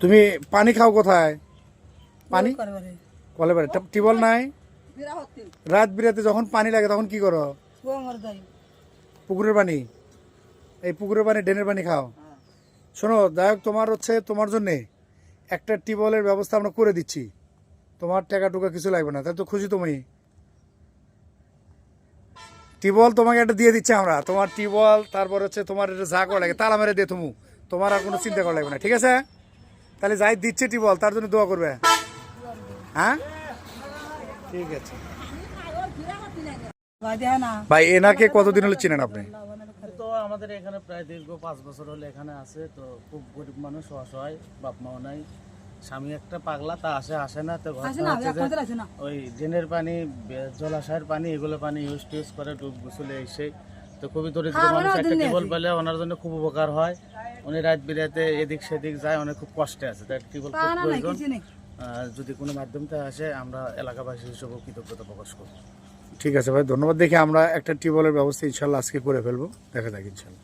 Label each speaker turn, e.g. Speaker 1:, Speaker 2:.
Speaker 1: তুমি পানি খাও কোথায়? পানি কলে বাড়ি, টিউবওয়েল নাই? রাত বিরাতে যখন পানি লাগে তখন কি করো? পুকুরের পানি, এই পুকুরের পানি ড্রেনের পানি খাও? শোনো যাই হোক, তোমার হচ্ছে তোমার জন্যে একটা টিউবওয়েলের ব্যবস্থা আমরা করে দিচ্ছি, তোমার টাকা টুকা কিছু লাগবে না। তাহলে তো খুশি তুমি? টিউবওয়েল তোমাকে একটা দিয়ে দিচ্ছি আমরা, তোমার টিউবওয়েল, তারপর হচ্ছে তোমার যা করা লাগে তালা মেরে দিয়ে তুমি, তোমার আর কোনো চিন্তা করা লাগবে না, ঠিক আছে? তাহলে যাই দিচ্ছে টিউবওয়েল তার জন্য দোয়া করবে। হ্যাঁ ঠিক আছে ভাই। এনাকে কতদিন হলে চিনেন আপনি?
Speaker 2: তো আমাদের এখানে প্রায় দীর্ঘ 5 বছর হলে এখানে আছে। তো খুব গরিব মানুষ, অসহায়, বাপ মাও নাই, স্বামী একটা পাগলা, তা আসে না। তো ওই ড্রেনের পানি, জলাশয়ের পানি, এগুলো পানি ইউজ করে ডুব গোসলে এসে। তো খুবই দরিদ্র মানুষ, একটা টিউবওয়েল পেলে ওনার জন্য খুব উপকার হয়। উনি রাত বিরাতে এদিক সেদিক যায়, অনেক খুব কষ্টে আছে, তাই টিউবওয়েল খুব প্রয়োজন। যদি কোনো মাধ্যমটা আসে আমরা এলাকাবাসী হিসেবে কৃতজ্ঞতা প্রকাশ করব।
Speaker 1: ঠিক আছে ভাই, ধন্যবাদ। দেখে আমরা একটা টিউবওয়েলের ব্যবস্থা ইনশাল্লাহ আজকে করে ফেলবো, দেখা যাক ইনশাল্লাহ।